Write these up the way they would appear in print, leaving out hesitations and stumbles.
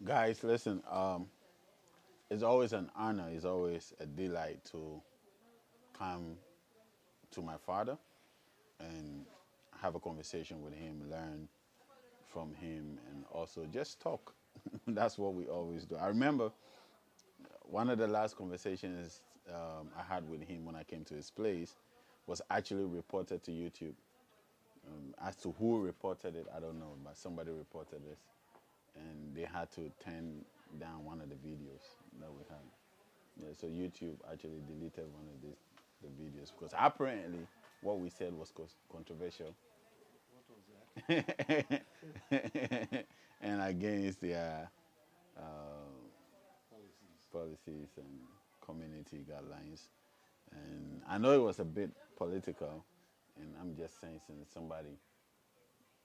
Guys, listen, it's always an honor, it's always a delight to come to my father and have a conversation with him, learn from him, and also just talk. That's what we always do. I remember one of the last conversations I had with him when I came to his place was actually reported to YouTube. As to who reported it, I don't know, but somebody reported this, and they had to turn down one of the videos that we had. Yeah, so YouTube actually deleted one of the videos because apparently what we said was controversial and against their policies and community guidelines. And I know it was a bit political, and I'm just saying since somebody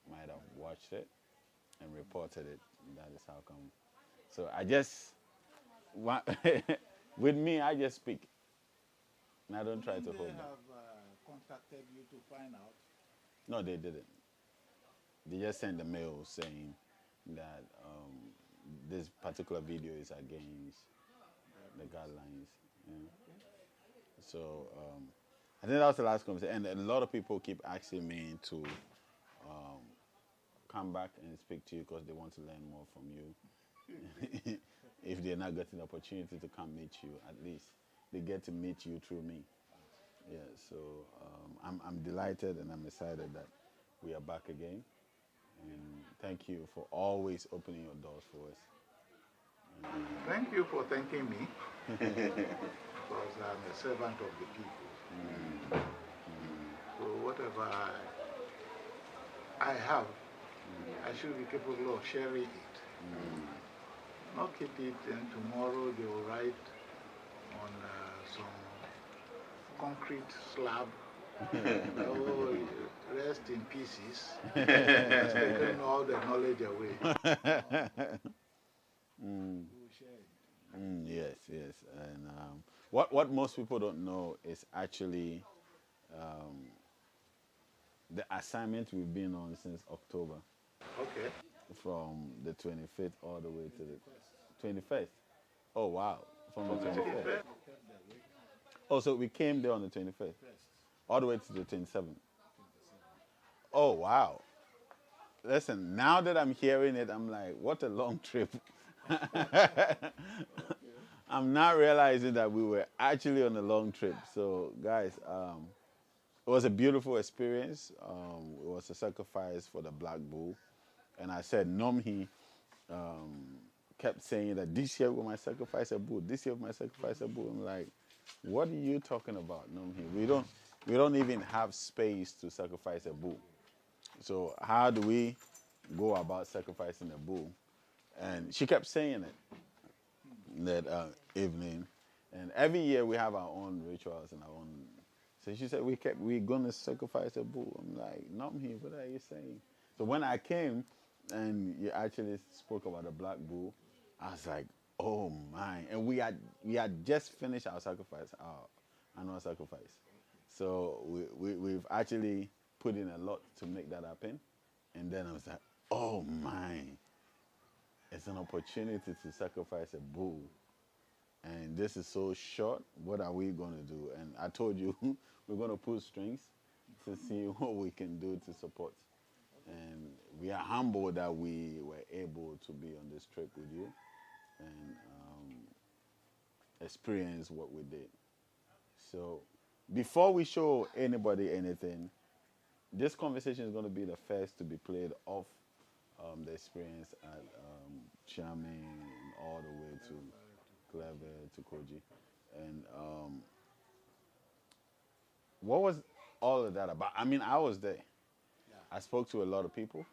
might have watched it and reported it, that is how come. So I just, with me, I just speak, and I don't try to Didn't hold they back. have contacted you to find out? No, they didn't. They just sent a mail saying that this particular video is against the guidelines. Yeah. So I think that was the last conversation, and a lot of people keep asking me to come back and speak to you because they want to learn more from you. If they're not getting the opportunity to come meet you, at least they get to meet you through me. Yeah, so I'm delighted and I'm excited that we are back again. And thank you for always opening your doors for us. Thank you for thanking me, because I'm a servant of the people. So whatever I have, I should be capable of sharing it. Not keep it and tomorrow they will write on some concrete slab. Oh, rest in pieces. Has taken all the knowledge away. We'll share it. Yes, yes. And what most people don't know is actually the assignment we've been on since October, Okay. from the 25th all the way to the 21st. Oh, wow. From the 25th. Oh, so we came there on the 25th, all the way to the 27th. Oh, wow. Listen, now that I'm hearing it, I'm like, what a long trip. I'm not realizing that we were actually on a long trip. So, guys, it was a beautiful experience. It was a sacrifice for the black bull. And I said, Nomhi kept saying that this year we might sacrifice a bull. This year we might sacrifice a bull. I'm like, what are you talking about, Nomhi? We don't even have space to sacrifice a bull. So how do we go about sacrificing a bull? And she kept saying it that evening. And every year we have our own rituals and our own. So she said we're gonna sacrifice a bull. I'm like, Nomhi, what are you saying? So when I came and you actually spoke about the black bull, I was like, oh my! And we had just finished our sacrifice, our annual sacrifice. So we've actually put in a lot to make that happen. And then I was like, oh my, it's an opportunity to sacrifice a bull. And this is so short. What are we going to do? And I told you, we're going to pull strings to see what we can do to support. And we are humbled that we were able to be on this trip with you and experience what we did. So before we show anybody anything, this conversation is going to be the first to be played off the experience at Charming all the way to Clever to Koji. And what was all of that about? I mean, I was there. I spoke to a lot of people,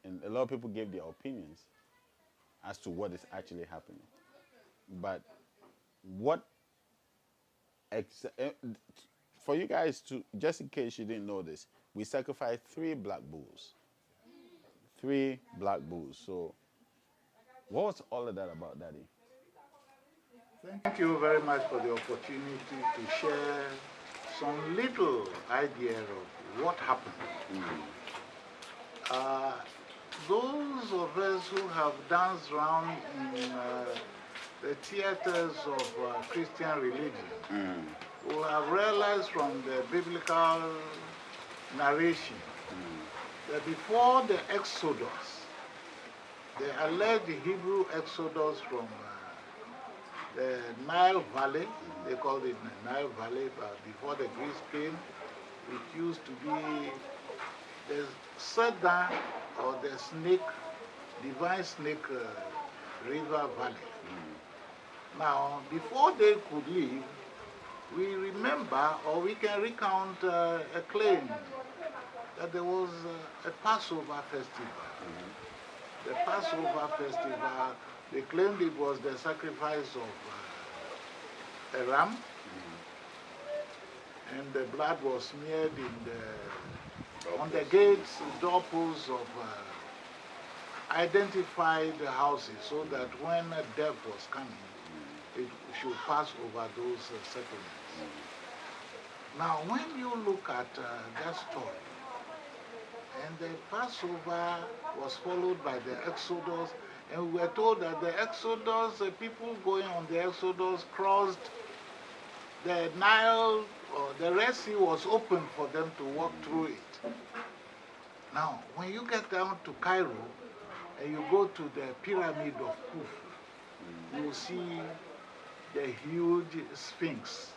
and a lot of people gave their opinions as to what is actually happening. But what, for you guys to, just in case you didn't know this, we sacrificed 3 black bulls. 3 black bulls. So, what was all of that about, Daddy? Thank you very much for the opportunity to share some little idea of what happened. those of us who have danced around in the theaters of Christian religion will have realized from the biblical narration that before the Exodus, the alleged Hebrew Exodus from the Nile Valley, they called it the Nile Valley, but before the Greeks came, it used to be the Cedar or the snake, divine snake river valley. Now, before they could leave, we remember or we can recount a claim that there was a Passover festival. The Passover festival, they claimed it was the sacrifice of a ram, and the blood was smeared on the gates, doorposts of identified houses, so that when a death was coming, it should pass over those settlements. Now, when you look at that story, and the Passover was followed by the Exodus, and we were told that the Exodus, the people going on the Exodus crossed the Nile, or the Red Sea was open for them to walk through it. Now, when you get down to Cairo, and you go to the pyramid of Kofi, you will see the huge Sphinx.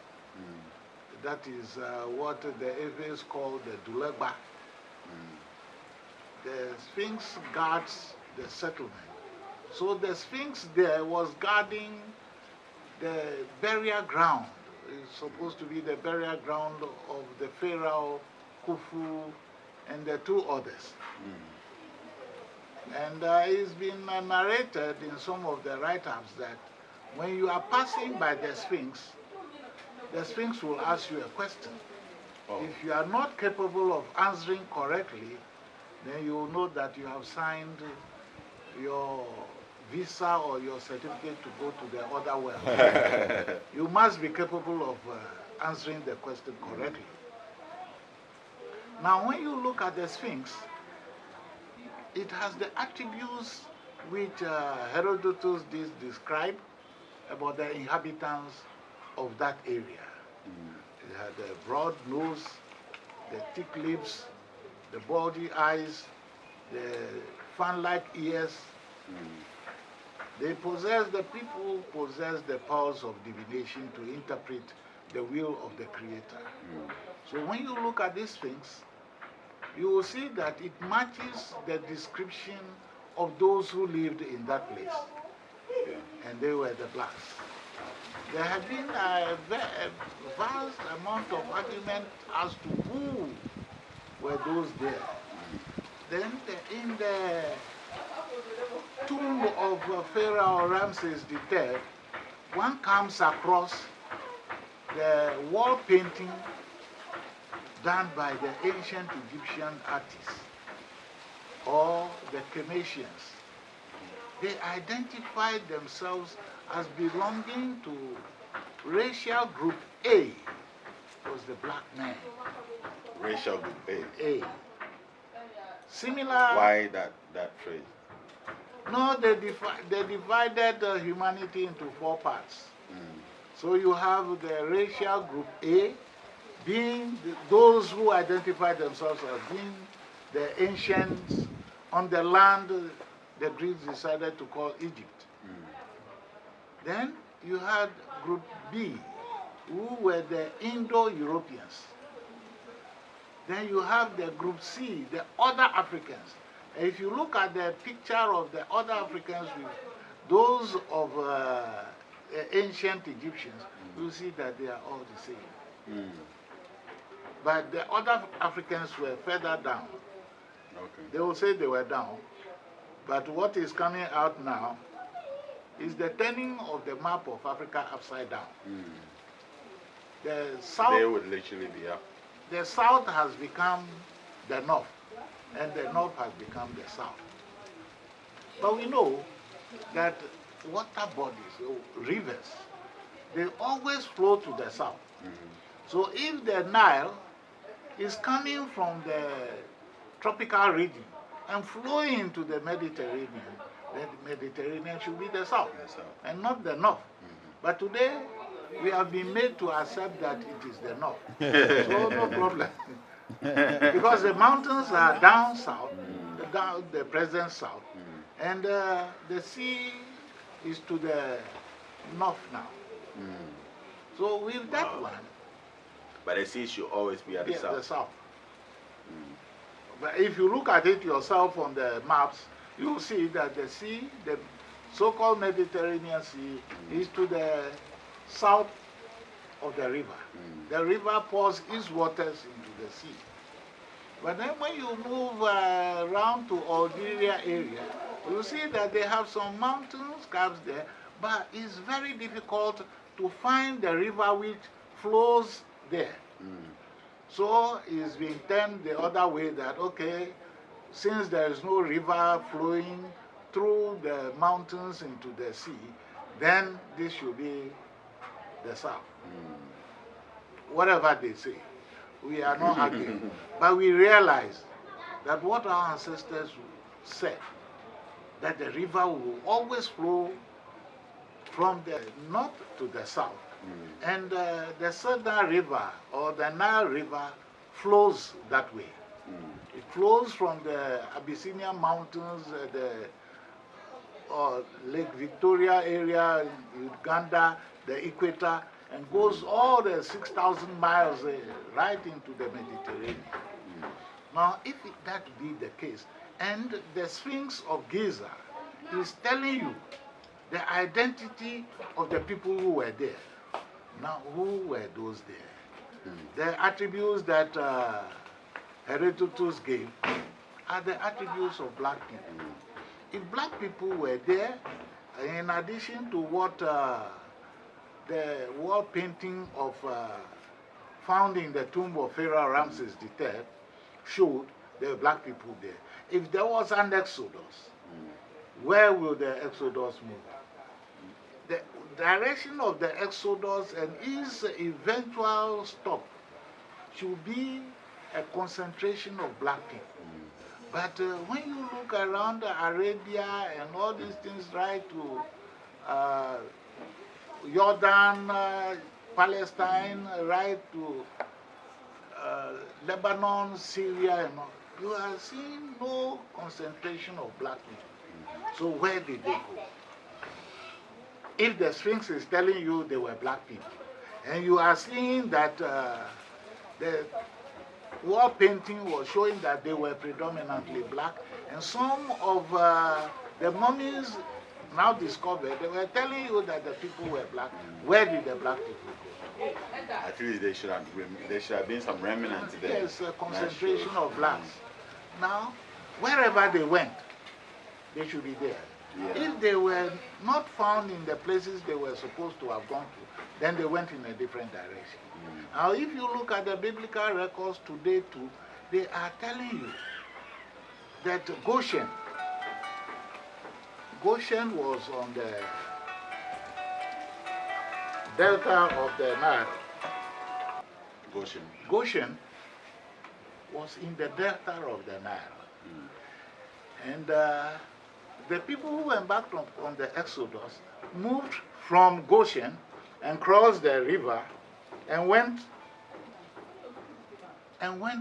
That is what the Eves call the Dulegba. The Sphinx guards the settlement. So the Sphinx there was guarding the burial ground. It's supposed to be the burial ground of the Pharaoh, Khufu, and the two others. And it's been narrated in some of the write-ups that when you are passing by the Sphinx will ask you a question. If you are not capable of answering correctly, then you will know that you have signed your visa or your certificate to go to the other world. You must be capable of answering the question correctly. Now, when you look at the Sphinx, it has the attributes which Herodotus describe about the inhabitants of that area. It had the broad nose, the thick lips, the bulgy eyes, the fan-like ears. The people possess the powers of divination to interpret the will of the Creator. So when you look at these things, you will see that it matches the description of those who lived in that place. And they were the blacks. There had been a vast amount of argument as to who were those there. Then in the tomb of Pharaoh Ramses III, one comes across the wall painting done by the ancient Egyptian artists or the Kemetians. They identified themselves as belonging to racial group A, was the black man. Racial group A. A. Similar. Why that phrase? No, they divided humanity into four parts. So you have the racial group A, being those who identify themselves as being the ancients on the land the Greeks decided to call Egypt. Then you had group B, who were the Indo-Europeans. Then you have the group C, the other Africans. And if you look at the picture of the other Africans with those of ancient Egyptians, you see that they are all the same. But the other Africans were further down. They will say they were down. But what is coming out now is the turning of the map of Africa upside down. The south, they would literally be up. The south has become the north, and the north has become the south. But we know that water bodies, rivers, they always flow to the south. So if the Nile is coming from the tropical region and flowing into the Mediterranean, then the Mediterranean should be the south, and not the north. But today, we have been made to accept that it is the north. So no problem. Because the mountains are down south, down the present south, and the sea is to the north now. So with that one, but the sea should always be at the south. The south. But if you look at it yourself on the maps, you'll see that the sea, the so-called Mediterranean Sea, is to the south of the river. The river pours its waters into the sea. But then when you move around to Algeria area, you see that they have some mountains caps there, but it's very difficult to find the river which flows there. So it's been turned the other way that, okay, since there is no river flowing through the mountains into the sea, then this should be the south. Whatever they say, we are not arguing. But we realize that what our ancestors said, that the river will always flow from the north to the south. And the Southern River or the Nile River flows that way. It flows from the Abyssinian Mountains, Lake Victoria area, Uganda, the equator, and goes all the 6,000 miles right into the Mediterranean. Now, if that be the case, and the Sphinx of Giza is telling you the identity of the people who were there. Now, who were those there? The attributes that Herodotus gave are the attributes of black people. If black people were there, in addition to what the wall painting of found in the tomb of Pharaoh Ramses III showed, there were black people there. If there was an exodus, where will the exodus move? The direction of the exodus and its eventual stop should be a concentration of black people. But when you look around Arabia and all these things, right to Jordan, Palestine, right to Lebanon, Syria, and all, you are seeing no concentration of black people. So where did they go? If the Sphinx is telling you they were black people, and you are seeing that the wall painting was showing that they were predominantly black, and some of the mummies now discovered, they were telling you that the people were black. Where did the black people go? At least there should have been some remnants there. Yes, a concentration of blacks. Now, wherever they went, they should be there. Yeah. If they were not found in the places they were supposed to have gone to, then they went in a different direction. Now, if you look at the biblical records today too, they are telling you that Goshen was on the delta of the Nile. Goshen was in the delta of the Nile. And the people who embarked on the Exodus moved from Goshen and crossed the river and went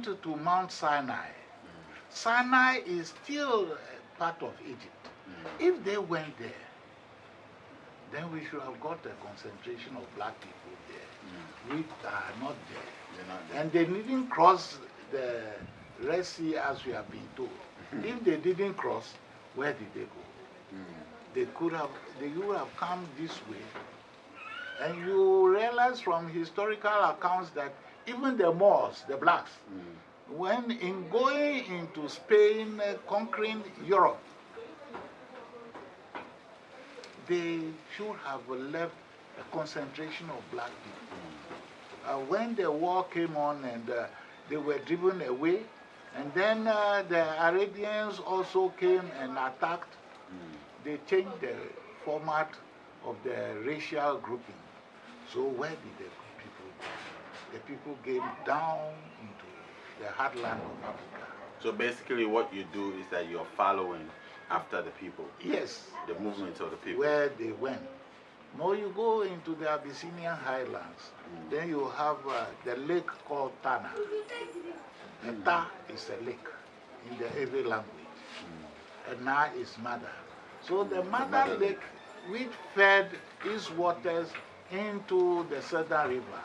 to Mount Sinai. Sinai is still part of Egypt. If they went there, then we should have got a concentration of black people there. We are not there. And they didn't cross the Red Sea as we have been told. If they didn't cross, where did they go? They would have come this way. And you realize from historical accounts that even the Moors, the blacks, when in going into Spain, conquering Europe, they should have left a concentration of black people. When the war came on and they were driven away, and then the Arabians also came and attacked, they changed the format of the racial grouping. So where did the people go? The people came down into the heartland of Africa. So basically, what you do is that you're following after the people, Yes, the movement of the people. where they went. Now you go into the Abyssinian highlands, then you have the lake called Tana. And Ta is a lake in the Ewe language. And Na is mother. So the mother lake, which fed its waters into the southern river,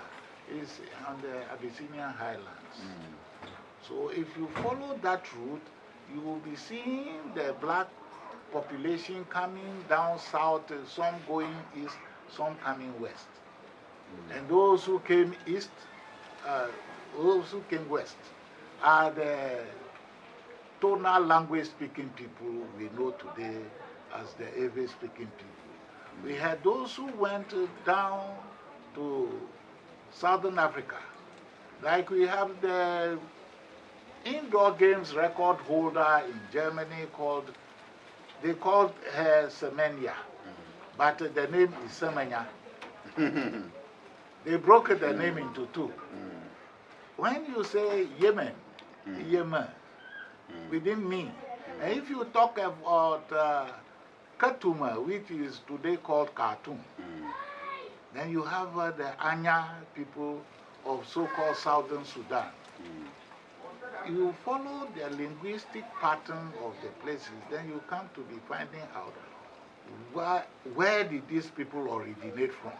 is on the Abyssinian highlands. So if you follow that route, you will be seeing the black population coming down south, some going east, some coming west. And those who came east, those who came west, are the tonal language speaking people we know today as the Ewe speaking people. We had those who went down to Southern Africa, like we have the indoor games record holder in Germany they called her Semenya, but the name is Semenya. They broke the name into two. When you say Yemen, Yemen, within me, and if you talk about Katuma, which is today called Khartoum, then you have the Anya people of so-called Southern Sudan. You follow the linguistic pattern of the places, then you come to be finding out where did these people originate from.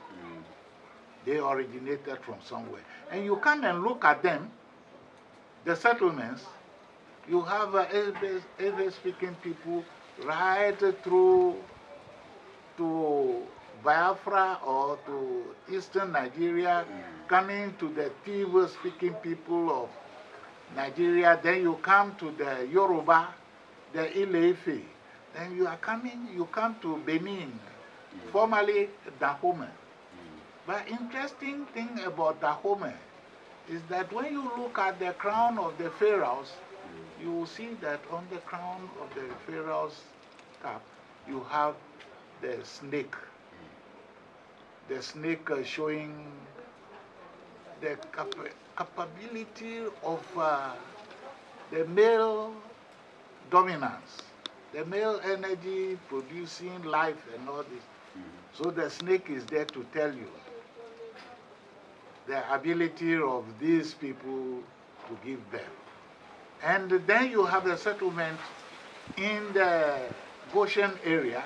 They originated from somewhere. And you come and look at them, the settlements, you have Ewe-speaking people right through to Biafra or to eastern Nigeria, coming to the Tiv-speaking people of Nigeria, then you come to the Yoruba, the Ile-Ife, then you come to Benin, formerly Dahomey. But interesting thing about Dahomey is that when you look at the crown of the pharaohs, you will see that on the crown of the pharaoh's cap, you have the snake. The snake showing the capability of the male dominance, the male energy producing life and all this. So the snake is there to tell you the ability of these people to give birth. And then you have a settlement in the Goshen area,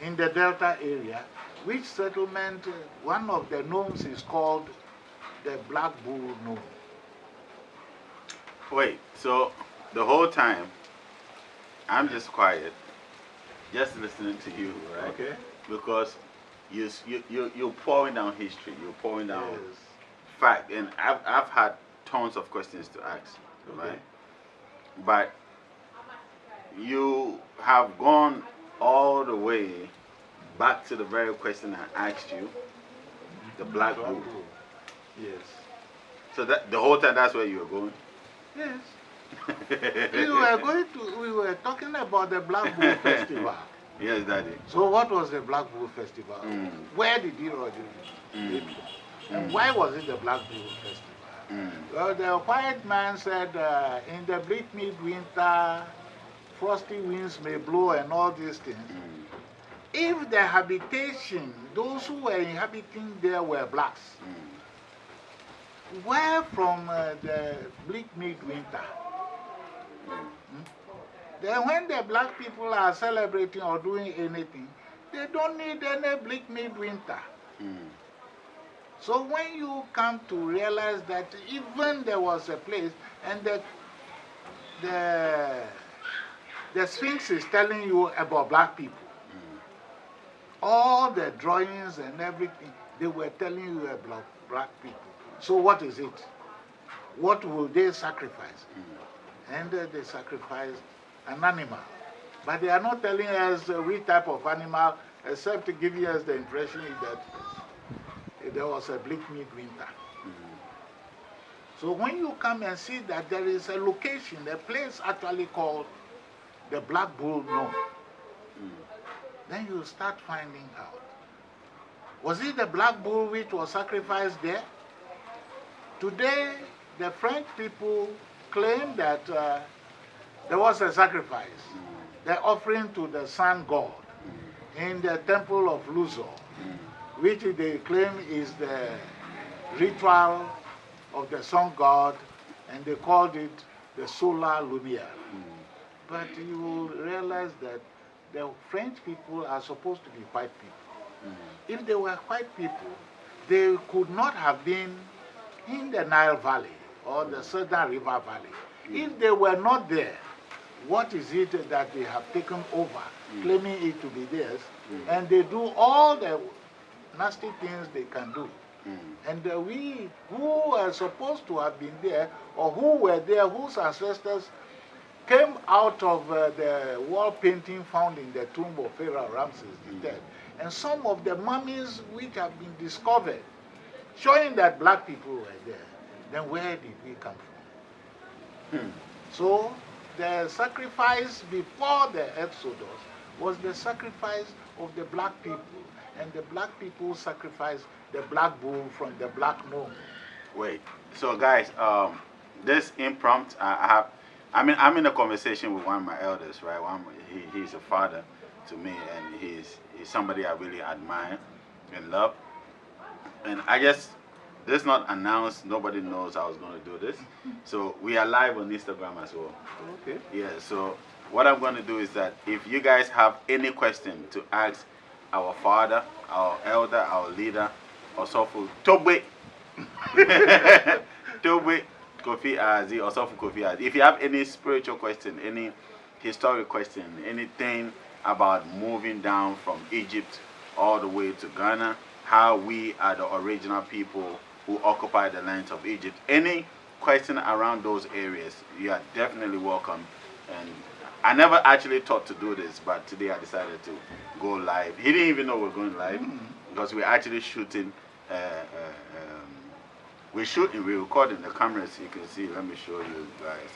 in the Delta area, which settlement, one of the gnomes is called the Black Bull gnome. Wait, so the whole time, I'm just quiet, just listening to you, right? Okay. Because you're pouring down history, you're pouring down Yes. fact, and I've had tons of questions to ask, right? Okay. But you have gone all the way back to the very question I asked you, the Black Bull. Yes. So that the whole time that's where you were going? Yes. We were talking about the Black Bull Festival. Yes, Daddy. So what was the Black Bull Festival? Where did it originate? And why was it the Black Bull Festival? Well, the white man said in the bleak midwinter, frosty winds may blow and all these things. If the habitation, those who were inhabiting there were blacks, where from the bleak midwinter? Then when the black people are celebrating or doing anything, they don't need any bleak midwinter. So when you come to realize that even there was a place, and the Sphinx is telling you about black people, all the drawings and everything, they were telling you about black people. So what is it? What will they sacrifice? And they sacrificed an animal. But they are not telling us which type of animal, except giving us the impression that there was a bleak midwinter. So when you come and see that there is a location, a place actually called the Black Bull Gnome, then you start finding out. Was it the black bull which was sacrificed there? Today, the French people claim that there was a sacrifice, the offering to the sun god in the temple of Luxor, which they claim is the ritual of the sun god, and they called it the solar lumiere. But you will realize that the French people are supposed to be white people. If they were white people, they could not have been in the Nile Valley or the Southern River Valley. If they were not there, what is it that they have taken over, claiming it to be theirs, and they do all the nasty things they can do. And we who are supposed to have been there, or who were there, whose ancestors came out of the wall painting found in the tomb of Pharaoh Ramses III, and some of the mummies which have been discovered, showing that black people were there, then where did we come from? So the sacrifice before the Exodus was the sacrifice of the black people, and the black people sacrificed the black bull from the black gnome. Wait, so guys, this impromptu, I'm in a conversation with one of my elders, right? He's a father to me, and he's somebody I really admire and love. And this not announced, nobody knows I was going to do this. So we are live on Instagram as well. Okay. Yeah, so what I'm going to do is that if you guys have any question to ask our father, our elder, our leader, Osofo, Tobe, Tobe, Kofi Ahadzi, Osofo Kofi Ahadzi. If you have any spiritual question, any historic question, anything about moving down from Egypt all the way to Ghana, how we are the original people who occupy the lands of Egypt, any question around those areas, you are definitely welcome. And I never actually thought to do this, but today I decided to go live. He didn't even know we're going live because we're actually shooting. We're recording the cameras. You can see. Let me show you guys.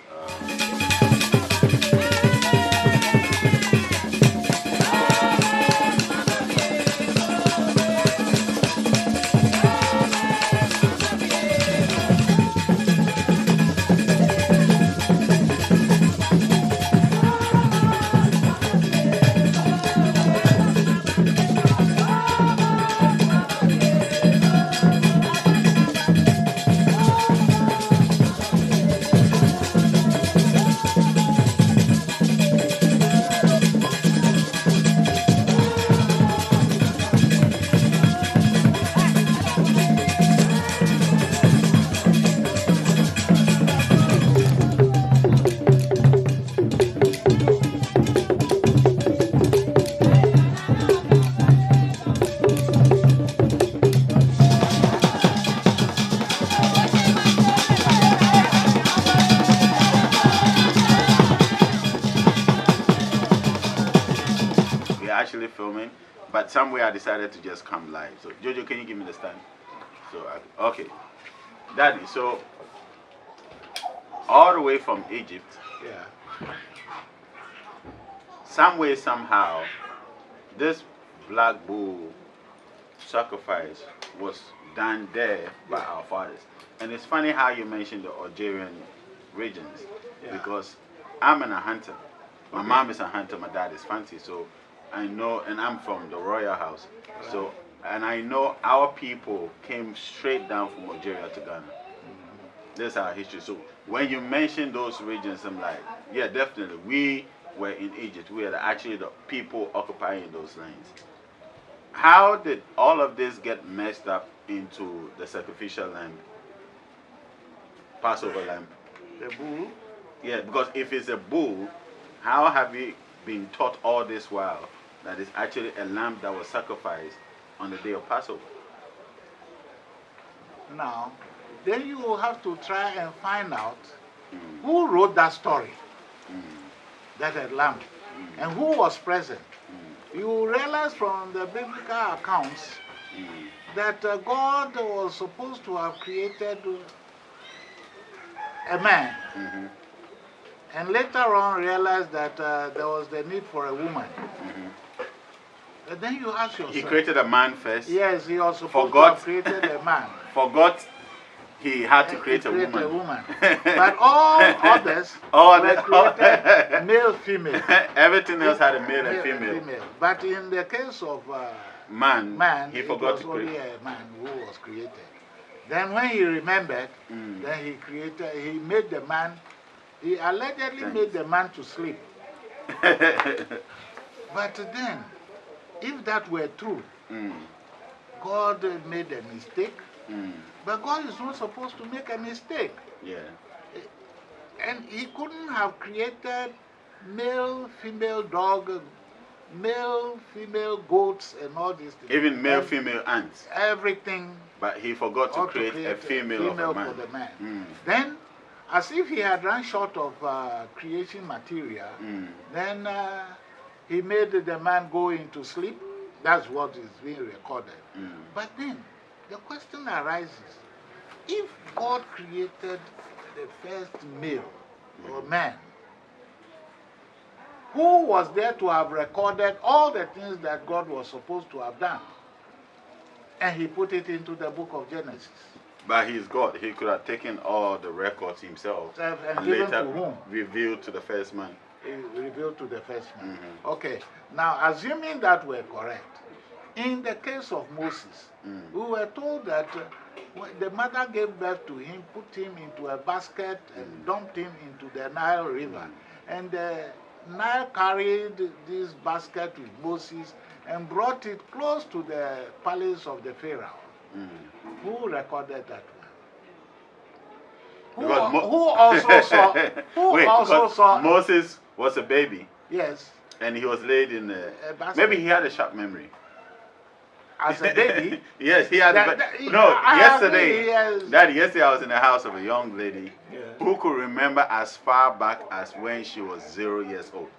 Actually filming, but somewhere I decided to just come live. So Jojo, can you give me the stand? So okay, Daddy. So all the way from Egypt, some way somehow, this black bull sacrifice was done there by our fathers. And it's funny how you mentioned the Algerian regions, because I'm a hunter. My mom is a hunter. My dad is fancy. So I know, and I'm from the royal house. So, and I know our people came straight down from Algeria to Ghana. That's our history. So when you mention those regions, I'm like, yeah, definitely. We were in Egypt. We are actually the people occupying those lands. How did all of this get messed up into the sacrificial lamb, Passover lamb? The bull? Yeah, because if it's a bull, how have we been taught all this while that it's actually a lamb that was sacrificed on the day of Passover? Now, then you will have to try and find out who wrote that story, that a lamb, and who was present. You will realize from the biblical accounts that God was supposed to have created a man, and later on realized that there was the need for a woman. And then you ask yourself. He created a man first. Yes, he was supposed to have created a man. Forgot he had to create a create woman. But all others were created male, female. Everything else had a male and female. But in the case of man, he forgot to create. Only a man who was created. Then when he remembered, then he made the man, he allegedly made the man to sleep. But then, if that were true, God made a mistake, but God is not supposed to make a mistake. Yeah. And he couldn't have created male, female dog, male, female goats, and all these things. Even male, female ants. Everything. But he forgot to create a female of a man. For the man. Then, as if he had run short of creation material, then he made the man go into sleep. That's what is being recorded. But then, the question arises, if God created the first male or man, who was there to have recorded all the things that God was supposed to have done? And he put it into the book of Genesis. But he's God. He could have taken all the records himself and later to whom? Revealed to the first man. Revealed to the first man. Okay. Now, assuming that were correct, in the case of Moses, we were told that the mother gave birth to him, put him into a basket, and dumped him into the Nile River. And the Nile carried this basket with Moses and brought it close to the palace of the Pharaoh. Who recorded that one? Who also saw? Who also saw? Moses was a baby. Yes. And he was laid in a basket. Maybe he had a sharp memory. As a baby? Yes, he had yesterday I was in the house of a young lady who could remember as far back as when she was 0 years old.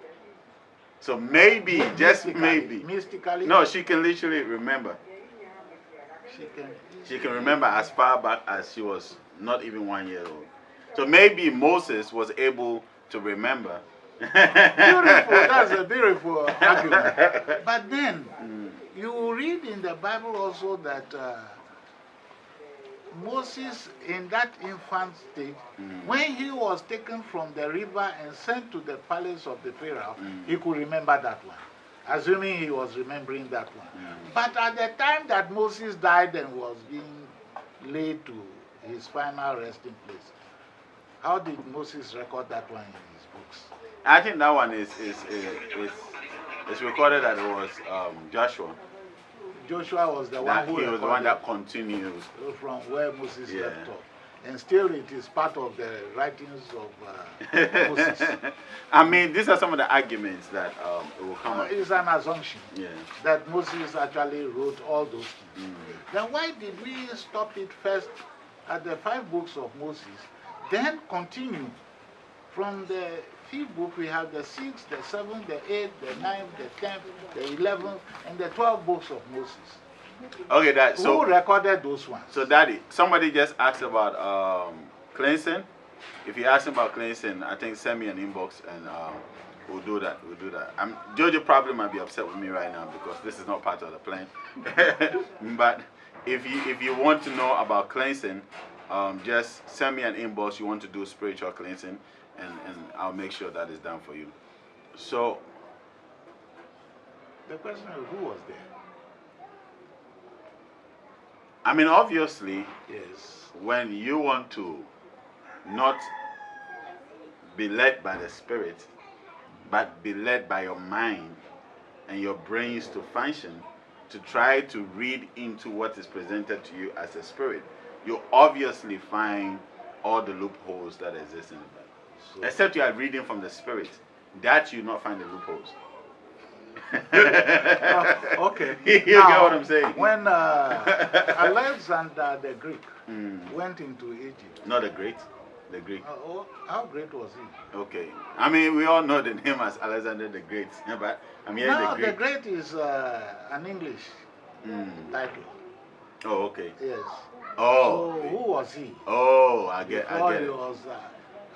So maybe, just maybe. Mystically? No, she can literally remember. She can remember as far back as she was not even 1 year old. So maybe Moses was able to remember. Beautiful, that's a beautiful argument. But then, you read in the Bible also that Moses, in that infant state, when he was taken from the river and sent to the palace of the Pharaoh, he could remember that one, assuming he was remembering that one. But at the time that Moses died and was being laid to his final resting place, how did Moses record that one in his books? I think that one is recorded that it was Joshua. Joshua was the one who he was the one that continued from where Moses left off. And still it is part of the writings of Moses. I mean, these are some of the arguments that will come up. It's an assumption that Moses actually wrote all those things. Then why did we stop it first at the 5 books of Moses, then continue from the 5th book? We have the 6th, the 7th, the 8th, the 9th, the 10th, the 11th, and the 12 books of Moses. Okay, who recorded those ones? So, Daddy, somebody just asked about cleansing. If you ask him about cleansing, I think send me an inbox and we'll do that. Jojo probably might be upset with me right now because this is not part of the plan. But if you want to know about cleansing, just send me an inbox. You want to do spiritual cleansing, and I'll make sure that is done for you. So, the question is, who was there? I mean, obviously, yes. When you want to not be led by the Spirit, but be led by your mind and your brains to function, to try to read into what is presented to you as a spirit, you obviously find all the loopholes that exist in the Bible. So, except you are reading from the Spirit, that you not find the loopholes. Okay. You get what I'm saying? When Alexander the Greek went into Egypt. Not the Great, the Greek. How great was he? Okay. I mean, we all know the name as Alexander the Great, but I'm here the Great. The Great is an English title. Oh, okay. Yes. Oh. So who was he? Oh, I get Before it. He was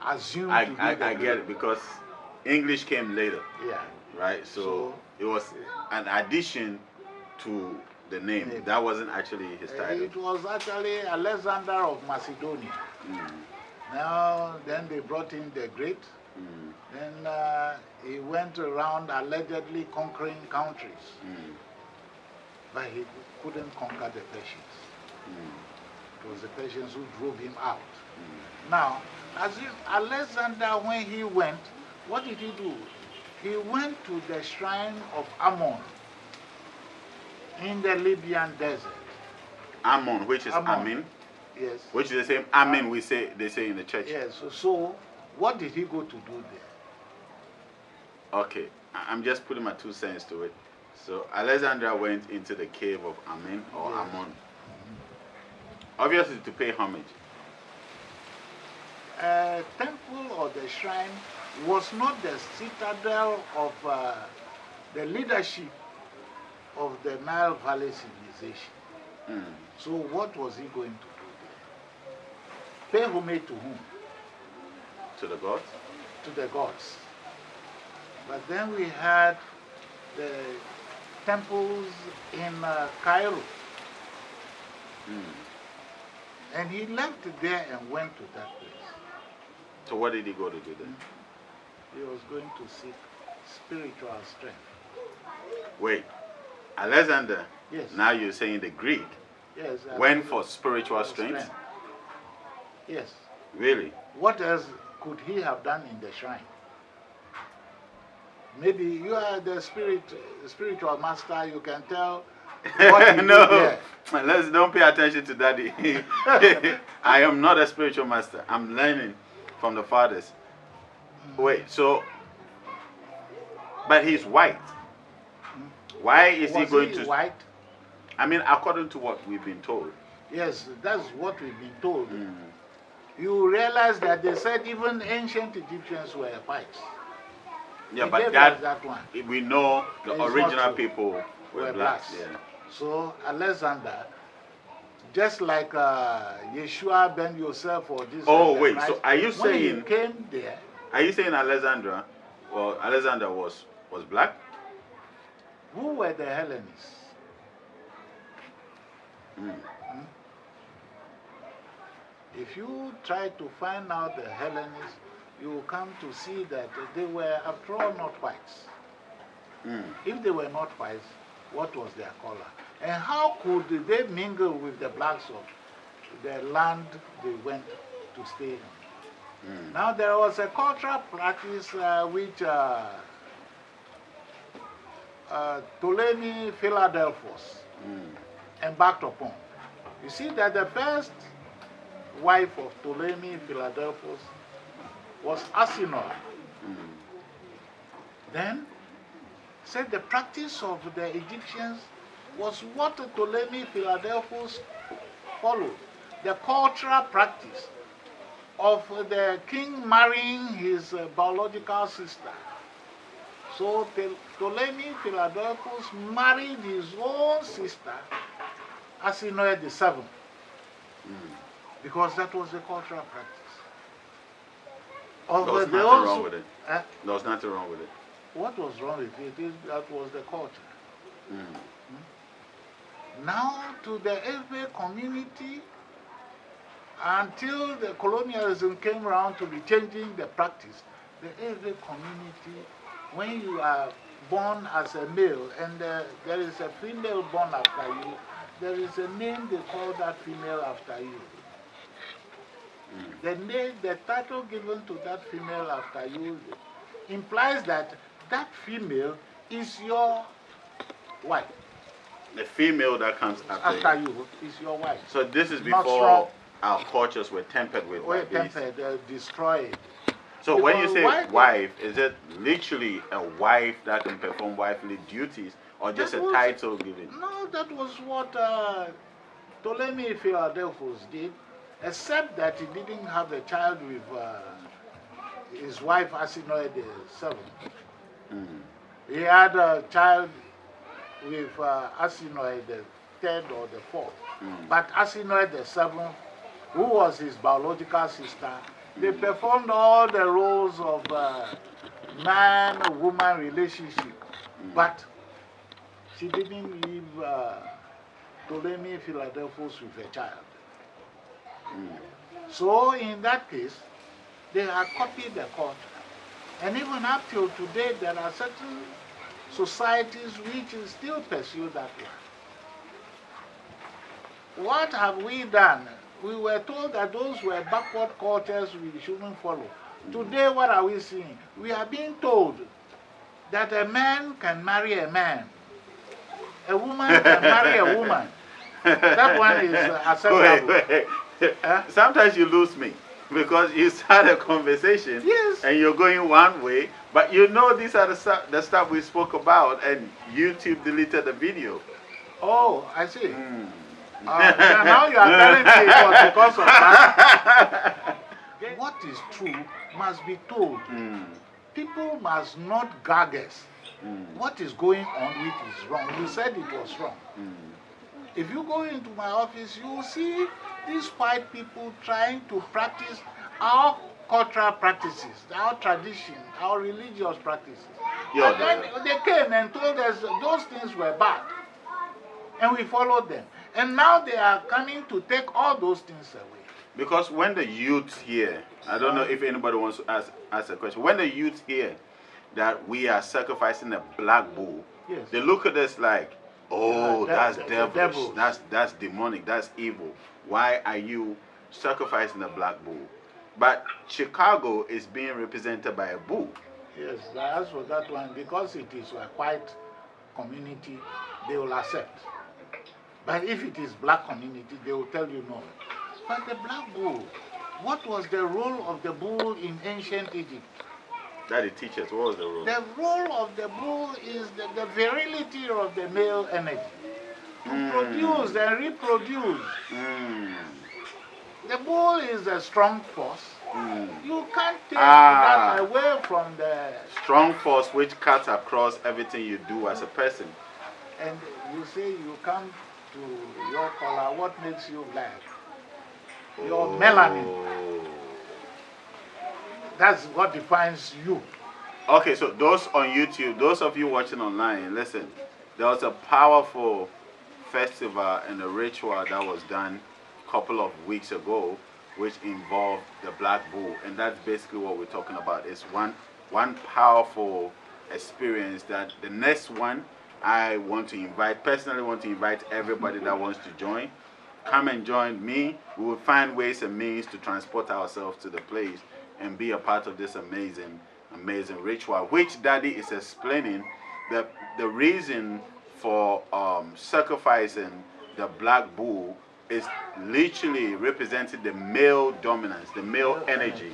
assumed to be I get it because English came later. Yeah. Right? So it was an addition to The name. That wasn't actually his title. It was actually Alexander of Macedonia. Now, then they brought in the Great. Then he went around allegedly conquering countries. But he couldn't conquer the Persians. It was the Persians who drove him out. Now, as if Alexander, when he went, what did he do? He went to the shrine of Ammon in the Libyan desert. Ammon, which is Amin. Yes. Which is the same Amen they say in the church. Yes. So what did he go to do there? Okay, I'm just putting my 2 cents to it. So Alexander went into the cave of Amen or Ammon. Obviously to pay homage. Temple or the shrine was not the citadel of the leadership of the Nile Valley civilization. So what was he going to do there? Pay homage to whom? To the gods? To the gods. But then we had the temples in Cairo. And he left there and went to that place. So what did he go to do then? He was going to seek spiritual strength. Wait, Alexander, Yes. now you're saying the Greek, Yes. went for spiritual strength? Yes. Really? What else could he have done in the shrine? Maybe you are the spiritual master, you can tell what he No, did there. let's don't pay attention to daddy. I am not a spiritual master. I'm learning from the fathers. Wait, so, but he's white. Why is he going to? White? I mean, according to what we've been told. Yes, that's what we've been told. You realize that they said even ancient Egyptians were whites. Yeah, They but gave that, us that one. we know the It's not original true. people were blacks. Yeah. So Alexander, just like Yeshua ben Yosef or this. Oh and wait, Christ, so are you when saying? he came there? Are you saying Alexander? Well, Alexander was black. Who were the Hellenists? If you try to find out the Hellenists, you will come to see that they were, after all, not whites. If they were not whites, what was their color? And how could they mingle with the blacks of the land they went to stay in? Now, there was a cultural practice which Ptolemy Philadelphus embarked upon. You see that the first wife of Ptolemy Philadelphus was Asinor. Then, said the practice of the Egyptians was what Ptolemy Philadelphus followed. The cultural practice of the king marrying his biological sister. So Ptolemy Philadelphus married his own sister, Asinor VII, because that was the cultural practice. There was nothing wrong with it. There was nothing wrong with it. What was wrong with it? That was the culture. Now, to the Ewe community, until the colonialism came around to be changing the practice, the Ewe community, when you are born as a male and there is a female born after you, there is a name they call that female after you. The name, the title given to that female after you implies that that female is your wife. The female that comes After you is your wife. So this is Not before strong. our cultures were tempered with Or by these. tempered, destroyed. So when you Because say wife, is it literally a wife that can perform wifely duties, or just That a was- title given? No, that was what Ptolemy Philadelphus did, except that he didn't have a child with his wife Asinor VII. He had a child with Asinor the third or the fourth. But Asinor VII, who was his biological sister, they performed all the roles of man-woman relationship. But she didn't live Ptolemy Philadelphus with a child. So in that case, they have copied the culture. And even up till today, there are certain societies which still pursue that one. What have we done? We were told that those were backward cultures we shouldn't follow. Today, what are we seeing? We are being told that a man can marry a man. A woman can marry a woman. That one is acceptable. Wait. Sometimes you lose me because you start a conversation Yes. and you're going one way, but you know these are the stuff we spoke about, and YouTube deleted the video. Oh, I see. Now you are telling me it was because of that. What is true must be told. People must not gag us. What is going on which is wrong? You said it was wrong. If you go into my office, you will see these white people trying to practice our cultural practices, our tradition, our religious practices. Yeah, And then they came and told us those things were bad. And we followed them. And now they are coming to take all those things away. Because when the youth hear, I don't know if anybody wants to ask a question. When the youth hear that we are sacrificing a black bull, Yes. they look at us like, oh, that's devilish, devils. that's demonic, that's evil. Why are you sacrificing a black bull? But Chicago is being represented by a bull. Yes, as for that one, because it is a white community, they will accept. But if it is black community, they will tell you no. But the black bull, what was the role of the bull in ancient Egypt? That it teaches, what was the role? The role of the bull is the virility of the male energy. To produce and reproduce. The bull is a strong force. You can't take that away from the... Strong force which cuts across everything you do as a person. And you say you come to your color, what makes you black? Your melanin. That's what defines you. Okay, so those on YouTube, those of you watching online, listen. There was a powerful festival and a ritual that was done a couple of weeks ago, which involved the black bull, and that's basically what we're talking about. It's one powerful experience that the next one I personally want to invite everybody that wants to join. Come and join me. We will find ways and means to transport ourselves to the place and be a part of this amazing ritual, which Daddy is explaining that the reason for sacrificing the black bull is literally representing the male dominance, the male energy,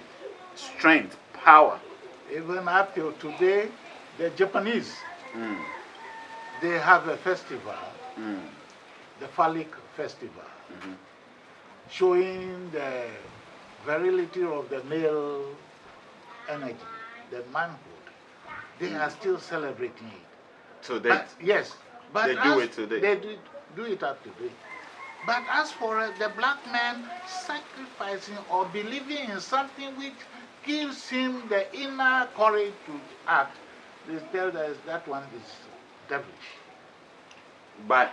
strength, power. Even up till today, the Japanese, they have a festival, the phallic festival, showing the virility of the male energy, the manhood. They are still celebrating it. Today. Yes. But they do it today. They do it up to date. But as for the black man sacrificing or believing in something which gives him the inner courage to act, they tell us that one is devilish. But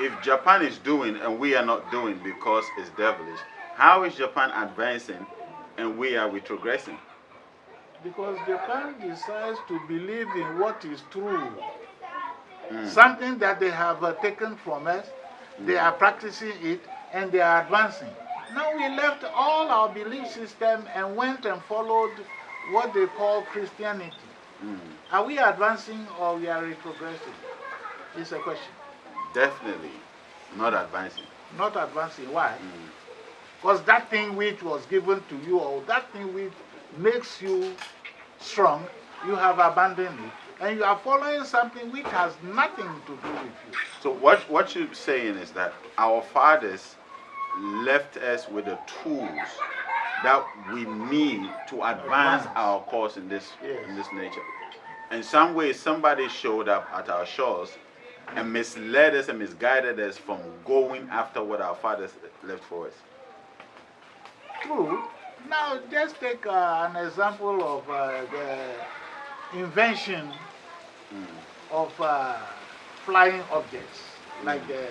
if Japan is doing and we are not doing because it's devilish, how is Japan advancing and we are retrogressing? Because Japan decides to believe in what is true. Something that they have taken from us, they are practicing it, and they are advancing. Now we left all our belief system and went and followed what they call Christianity. Are we advancing or we are retrogressing? It's a question. Definitely not advancing. Not advancing. Why? Because that thing which was given to you, or that thing which makes you strong, you have abandoned it. And you are following something which has nothing to do with you. So what you're saying is that our fathers left us with the tools that we need to advance our course in this nature. In some way, somebody showed up at our shores and misled us and misguided us from going after what our fathers left for us. True. Now, just take an example of the invention of flying objects, like the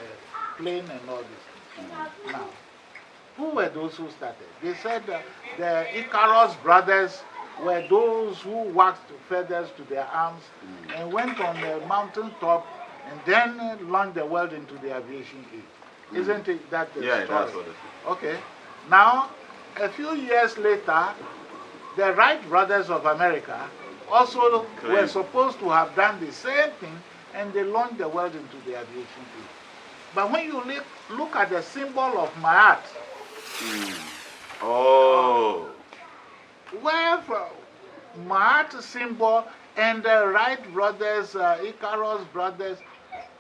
plane and all this. Now, who were those who started? They said the Icarus brothers were those who waxed feathers to their arms and went on the mountain top and then launched the world into the aviation age. Isn't it that the Yeah, story? that's what it is. Okay. Now, a few years later, the Wright brothers of America also were supposed to have done the same thing, and they launched the world into the aviation age. But when you look at the symbol of Maat, Oh. where Maat symbol and the Wright brothers, Icarus brothers,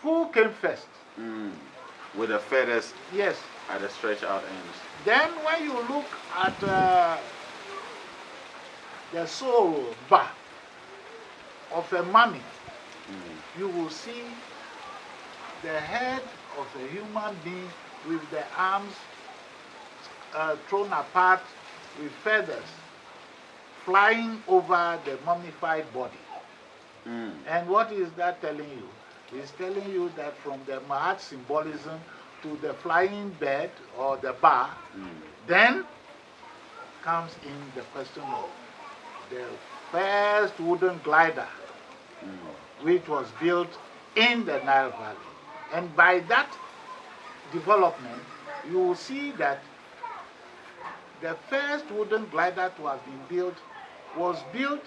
who came first? With the feathers Yes. at the stretch out ends. Then when you look at the soul bar of a mummy, you will see the head of a human being with the arms thrown apart with feathers flying over the mummified body. And what is that telling you? It's telling you that from the Mahat symbolism to the flying bird or the bar, then comes in the question of the first wooden glider, which was built in the Nile Valley. And by that development, you will see that the first wooden glider to have been built was built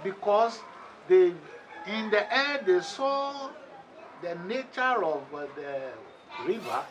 because they, in the air they saw the nature of the river.